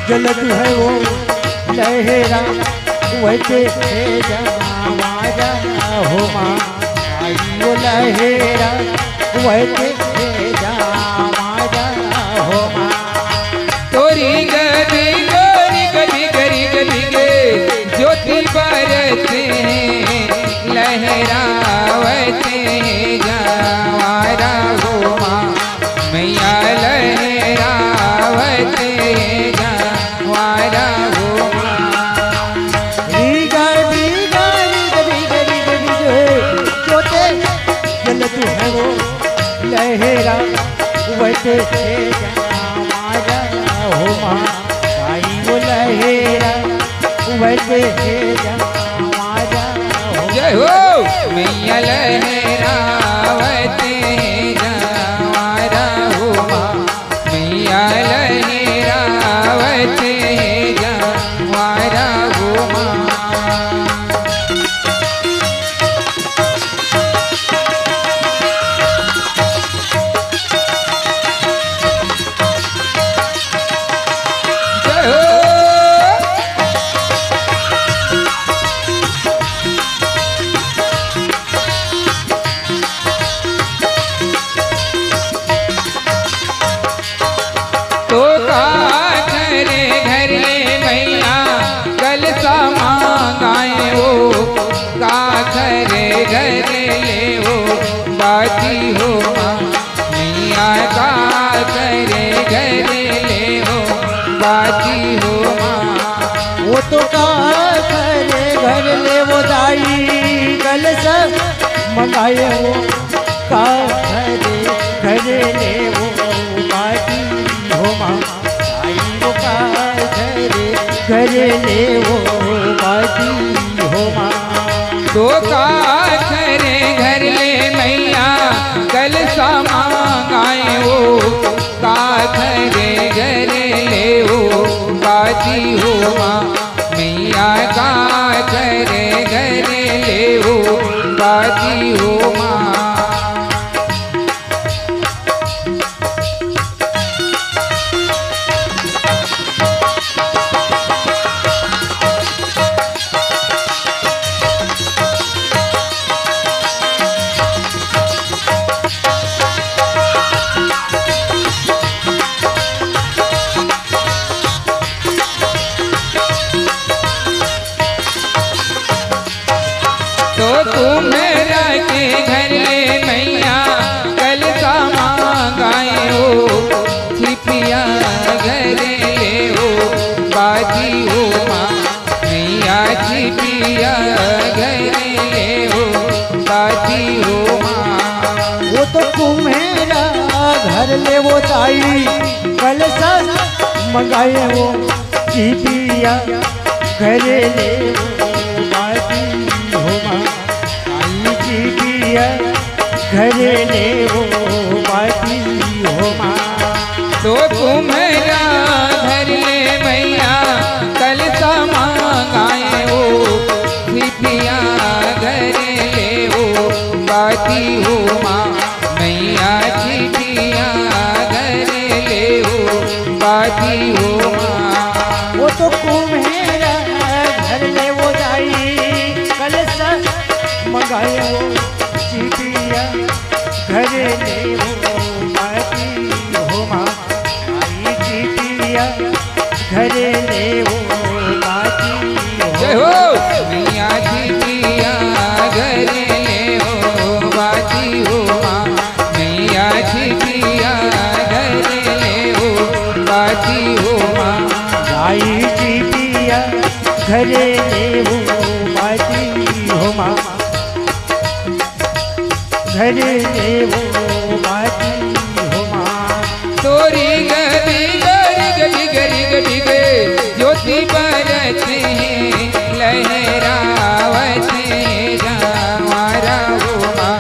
जलत है वो लहरा वैसे जमावारा हो माँ आई वो लहरा वैसे जमावारा हो माँ तोरी गदी गोरी गदी गरी गदी गे ज्योति बरसे लहरावते जवारा हो माँ मैया लहरावते जवारा हो माँ जलत है वो लहरा वैसे जमावारा हो माँ आई वो लहरा वैसे जमावारा हो जय हो मैया लहरावते जवारा हो माँ मैया लहरावते जवारा हो माँ तो का करे घर ले मैया कल सा मांगाए वो का करे घर ले वो बाती हो माँ मैया का करे घर ले वो बाती हो माँ वो तो का करे घर ले वो दाई कल सब मंगाए वो का करे घर ले वो बाटी हो माँ आई वो का करे घर ले वो बाटी हो माँ तो का करे घर ले मैया कल सा मांगाए वो का करे घर ले वो बाती हो माँ मैया का करे घर ले वो बाती हो माँ तो तुम्हें के घर ले मैया कल सा मांगाए हो छिपिया घर ले हो बाजी हो माँ मैया छिपिया घर ले हो बाजी हो माँ वो तो तुम्हेरा घर ले वो ताई कल सब मंगाए वो चीटिया घर ले वो बाटी हो माँ आई चीटिया घर ले वो बाटी हो माँ तो तुम्हारा घर ले मैया कल सा मांगाए हो छिपिया घर ले हो बाती हो माँ मैया छिपिया घर ले हो बाती हो माँ वो तो तुम्हेरा घर ले वो जाई कल सब मंगाए वो चीटिया घर ले वो बाटी हो माँ आई चीटिया घर ले वो बाटी जय हो हो मैया छिपिया घर ले हो बाती हो माँ मैया छिपिया घर ले हो बाती हो माँ आई चीटिया घर ले वो बाटी हो माँ घर ले वो बाटी हो माँ तोरी गदी गरी गदी गरी गदी गे ज्योति बरसे लहरावते जवारा हो माँ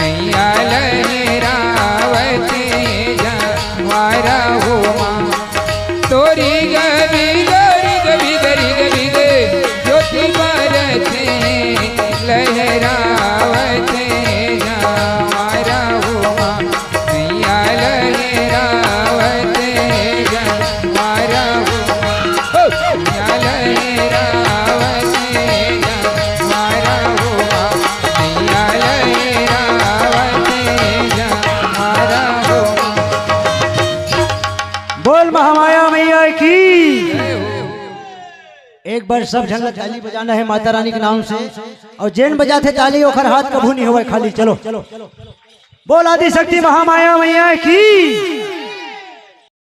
मैया लहरावते जवारा हो माँ तोरी गदी गरी गदी गरी गदी गे ज्योति बरसे लहरावते जवारा हो एक बार सब झंडा ताली बजाना है माता रानी के नाम से, और जैन बजाते ताली ओखर हाथ कभू नहीं हुआ खाली। चलो बोल आदि शक्ति महामाया मैया की।